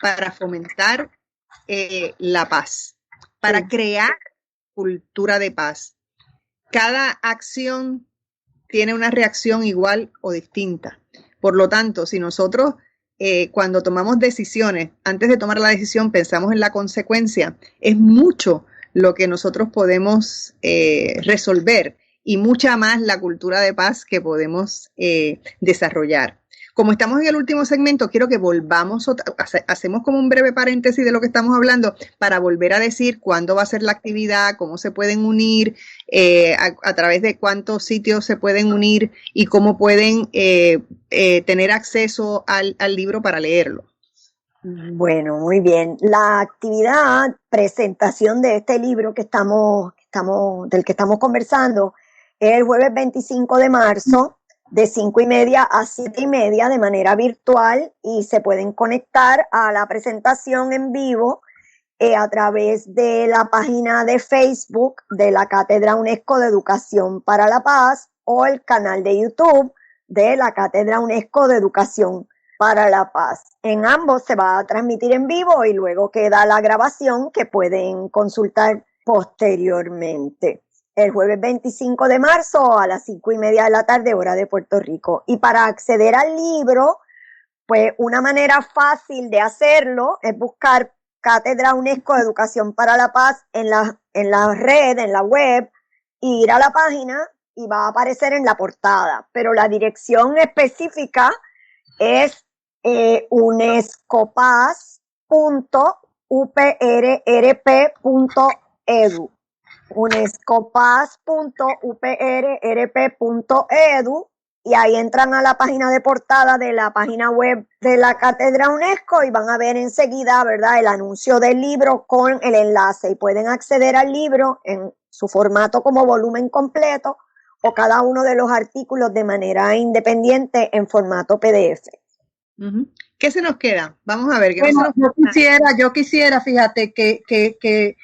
para fomentar la paz, para crear cultura de paz? Cada acción tiene una reacción igual o distinta. Por lo tanto, si nosotros cuando tomamos decisiones, antes de tomar la decisión pensamos en la consecuencia, es mucho lo que nosotros podemos resolver, y mucha más la cultura de paz que podemos desarrollar. Como estamos en el último segmento, quiero que volvamos, hacemos como un breve paréntesis de lo que estamos hablando para volver a decir cuándo va a ser la actividad, cómo se pueden unir, a través de cuántos sitios se pueden unir y cómo pueden tener acceso al libro para leerlo. Bueno, muy bien. La actividad, presentación de este libro del que estamos conversando, es el jueves 25 de marzo, de 5:30 a 7:30 de manera virtual, y se pueden conectar a la presentación en vivo a través de la página de Facebook de la Cátedra UNESCO de Educación para la Paz, o el canal de YouTube de la Cátedra UNESCO de Educación para la Paz. En ambos se va a transmitir en vivo y luego queda la grabación que pueden consultar posteriormente. El jueves 25 de marzo a las 5:30 de la tarde, hora de Puerto Rico. Y para acceder al libro, pues una manera fácil de hacerlo es buscar Cátedra UNESCO de Educación para la Paz en la red, en la web, y ir a la página y va a aparecer en la portada, pero la dirección específica es unescopass.uprrp.edu, unescopass.uprrp.edu, y ahí entran a la página de portada de la página web de la Cátedra UNESCO y van a ver enseguida, ¿verdad?, el anuncio del libro con el enlace, y pueden acceder al libro en su formato como volumen completo o cada uno de los artículos de manera independiente en formato PDF. Uh-huh. ¿Qué se nos queda? Vamos a ver. Bueno, yo quisiera, fíjate, que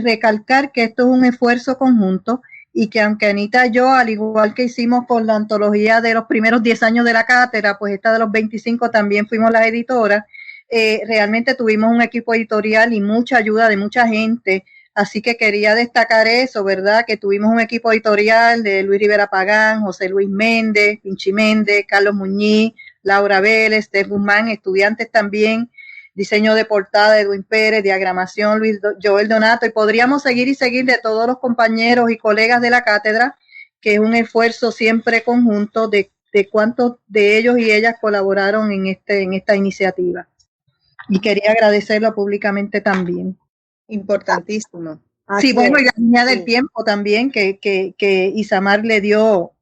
recalcar que esto es un esfuerzo conjunto y que aunque Anita y yo, al igual que hicimos con la antología de los primeros 10 años de la cátedra, pues esta de los 25 también fuimos las editoras, realmente tuvimos un equipo editorial y mucha ayuda de mucha gente, así que quería destacar eso, ¿verdad? Que tuvimos un equipo editorial de Luis Rivera Pagán, José Luis Méndez, Pinchi Méndez, Carlos Muñiz, Laura Vélez, Steph Guzmán, estudiantes también, diseño de portada, Edwin Pérez, diagramación, Joel Donato, y podríamos seguir de todos los compañeros y colegas de la cátedra, que es un esfuerzo siempre conjunto de cuántos de ellos y ellas colaboraron en esta iniciativa. Y quería agradecerlo públicamente también. Importantísimo. Sí, bueno, y la línea del tiempo también, que Isamar le dio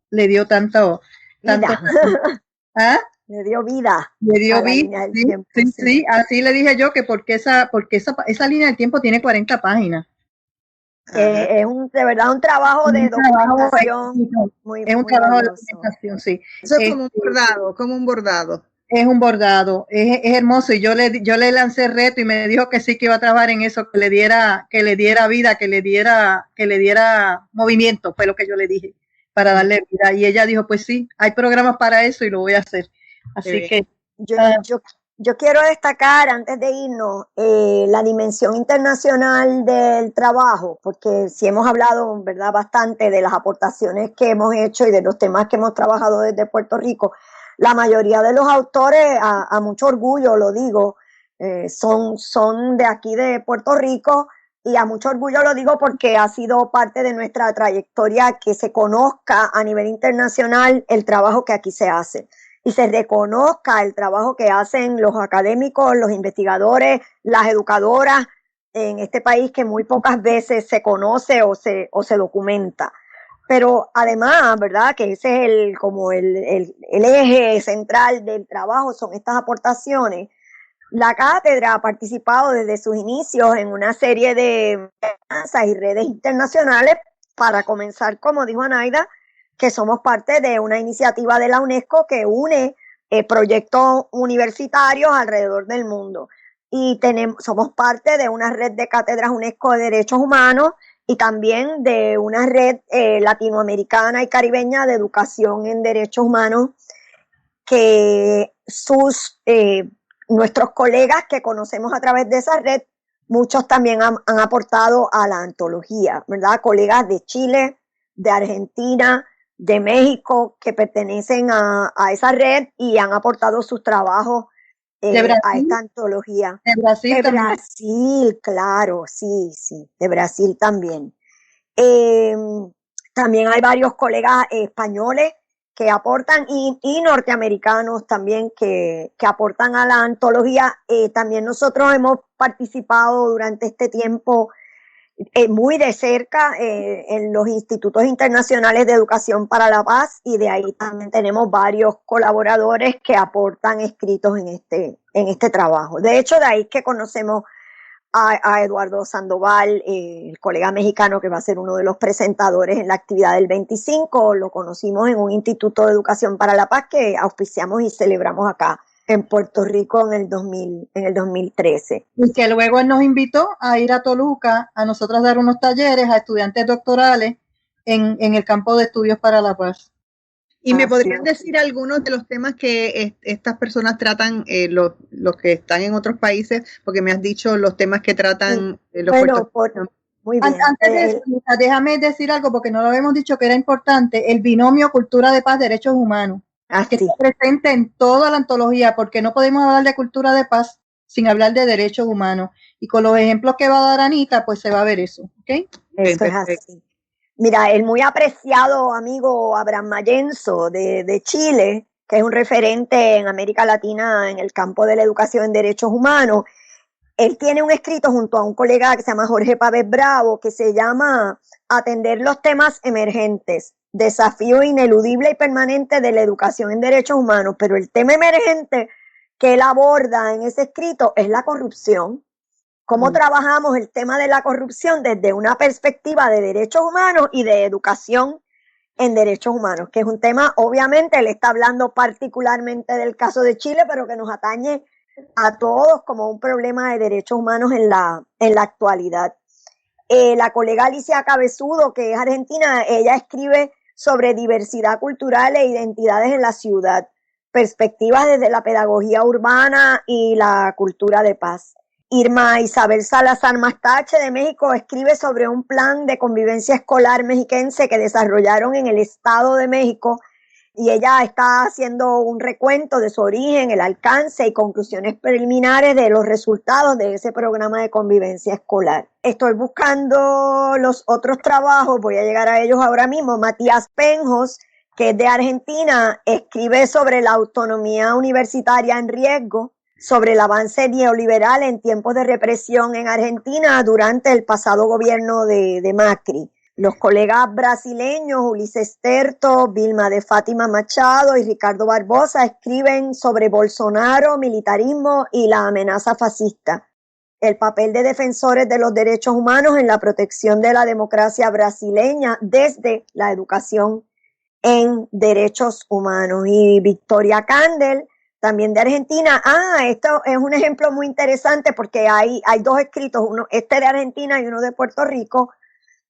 tanto. ¿Ah? Le dio vida. Le dio vida, sí, así le dije yo que porque esa línea del tiempo tiene 40 páginas. Es de verdad un trabajo de documentación. Es un trabajo de documentación, sí. Eso es como un bordado. Es un bordado, es hermoso, y yo le lancé el reto y me dijo que sí, que iba a trabajar en eso, que le diera vida, que le diera movimiento, fue lo que yo le dije, para darle vida. Y ella dijo, pues sí, hay programas para eso y lo voy a hacer. Así que yo quiero destacar, antes de irnos, la dimensión internacional del trabajo, porque sí hemos hablado, ¿verdad?, bastante de las aportaciones que hemos hecho y de los temas que hemos trabajado desde Puerto Rico. La mayoría de los autores, a mucho orgullo lo digo, son de aquí de Puerto Rico, y a mucho orgullo lo digo porque ha sido parte de nuestra trayectoria que se conozca a nivel internacional el trabajo que aquí se hace y se reconozca el trabajo que hacen los académicos, los investigadores, las educadoras en este país, que muy pocas veces se conoce o se documenta. Pero además, ¿verdad?, que ese es el eje central del trabajo, son estas aportaciones. La cátedra ha participado desde sus inicios en una serie de alianzas y redes internacionales para comenzar, como dijo Anaida, que somos parte de una iniciativa de la UNESCO que une proyectos universitarios alrededor del mundo. Y somos parte de una red de cátedras UNESCO de derechos humanos y también de una red latinoamericana y caribeña de educación en derechos humanos, que nuestros colegas que conocemos a través de esa red, muchos también han aportado a la antología, ¿verdad? Colegas de Chile, de Argentina, de México, que pertenecen a esa red y han aportado sus trabajos a esta antología. De Brasil de también. Brasil, claro, sí, de Brasil también. También hay varios colegas españoles que aportan y norteamericanos también que aportan a la antología. También nosotros hemos participado durante este tiempo muy de cerca en los institutos internacionales de educación para la paz, y de ahí también tenemos varios colaboradores que aportan escritos en este trabajo. De hecho, de ahí que conocemos a Eduardo Sandoval, el colega mexicano que va a ser uno de los presentadores en la actividad del 25. Lo conocimos en un instituto de educación para la paz que auspiciamos y celebramos acá en Puerto Rico en el 2013. Y que luego él nos invitó a ir a Toluca, a nosotros dar unos talleres a estudiantes doctorales en el campo de estudios para la paz. ¿Y me podrían decir algunos de los temas que estas personas tratan, los que están en otros países? Porque me has dicho los temas que tratan los puertorriqueños. Muy bien. Antes de eso, déjame decir algo, porque no lo habíamos dicho que era importante, el binomio cultura de paz, derechos humanos. Que está presente en toda la antología, porque no podemos hablar de cultura de paz sin hablar de derechos humanos. Y con los ejemplos que va a dar Anita, pues se va a ver eso. ¿Okay? Eso es así. Mira, el muy apreciado amigo Abraham Mayenzo de Chile, que es un referente en América Latina en el campo de la educación en derechos humanos, él tiene un escrito junto a un colega que se llama Jorge Pávez Bravo, que se llama Atender los temas emergentes, desafío ineludible y permanente de la educación en derechos humanos. Pero el tema emergente que él aborda en ese escrito es la corrupción. ¿Cómo trabajamos el tema de la corrupción desde una perspectiva de derechos humanos y de educación en derechos humanos? Que es un tema, obviamente, él está hablando particularmente del caso de Chile, pero que nos atañe a todos como un problema de derechos humanos en la actualidad. La colega Alicia Cabezudo, que es argentina, ella escribe sobre diversidad cultural e identidades en la ciudad, perspectivas desde la pedagogía urbana y la cultura de paz. Irma Isabel Salazar Mastache de México escribe sobre un plan de convivencia escolar mexiquense que desarrollaron en el Estado de México, y ella está haciendo un recuento de su origen, el alcance y conclusiones preliminares de los resultados de ese programa de convivencia escolar. Estoy buscando los otros trabajos, voy a llegar a ellos ahora mismo. Matías Penjos, que es de Argentina, escribe sobre la autonomía universitaria en riesgo, sobre el avance neoliberal en tiempos de represión en Argentina durante el pasado gobierno de Macri. Los colegas brasileños Ulises Terto, Vilma de Fátima Machado y Ricardo Barbosa escriben sobre Bolsonaro, militarismo y la amenaza fascista, el papel de defensores de los derechos humanos en la protección de la democracia brasileña desde la educación en derechos humanos. Y Victoria Candel, también de Argentina. Esto es un ejemplo muy interesante porque hay dos escritos, uno de Argentina y uno de Puerto Rico.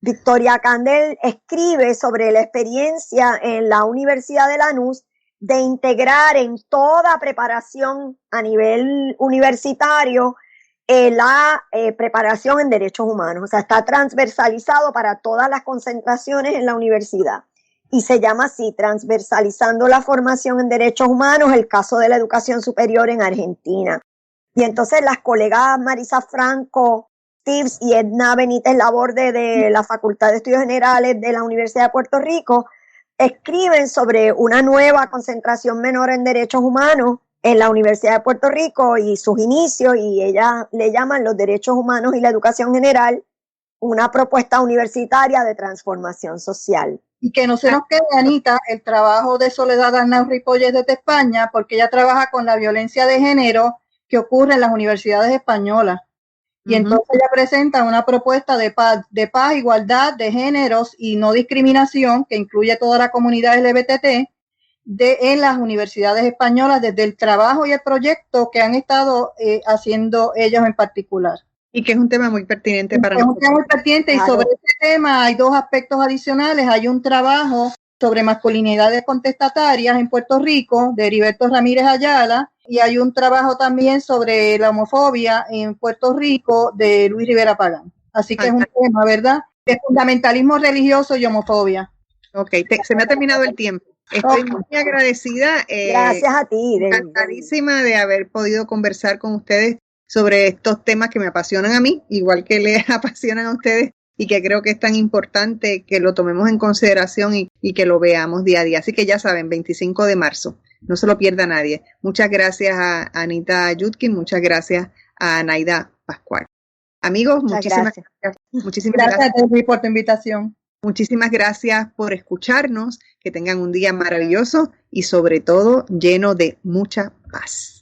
Victoria Candel escribe sobre la experiencia en la Universidad de Lanús de integrar en toda preparación a nivel universitario la preparación en derechos humanos. O sea, está transversalizado para todas las concentraciones en la universidad. Y se llama así, Transversalizando la formación en derechos humanos, el caso de la educación superior en Argentina. Y entonces las colegas Marisa Franco Tibbs y Edna Benítez Laborde de la Facultad de Estudios Generales de la Universidad de Puerto Rico escriben sobre una nueva concentración menor en derechos humanos en la Universidad de Puerto Rico y sus inicios, y ellas le llaman los derechos humanos y la educación general, una propuesta universitaria de transformación social. Y que no se nos quede, Anita, el trabajo de Soledad Arnau Ripolles desde España, porque ella trabaja con la violencia de género que ocurre en las universidades españolas. Y entonces ella presenta una propuesta de paz, igualdad de géneros y no discriminación, que incluye toda la comunidad LGBT, en las universidades españolas, desde el trabajo y el proyecto que han estado haciendo ellos en particular. Y que es un tema muy pertinente para nosotros. Es un tema muy pertinente, claro. Y sobre este tema hay dos aspectos adicionales. Hay un trabajo sobre masculinidades contestatarias en Puerto Rico, de Heriberto Ramírez Ayala, y hay un trabajo también sobre la homofobia en Puerto Rico de Luis Rivera Pagán. Así que es un tema, ¿verdad? De fundamentalismo religioso y homofobia. Ok, se me ha terminado el tiempo. Estoy muy agradecida. Gracias a ti. Encantadísima de haber podido conversar con ustedes sobre estos temas que me apasionan a mí, igual que les apasionan a ustedes, y que creo que es tan importante que lo tomemos en consideración y que lo veamos día a día. Así que ya saben, 25 de marzo, no se lo pierda nadie. Muchas gracias a Anita Yudkin, muchas gracias a Naida Pascual. Amigos, muchísimas gracias. Muchísimas gracias a ti por tu invitación. Muchísimas gracias por escucharnos, que tengan un día maravilloso y sobre todo lleno de mucha paz.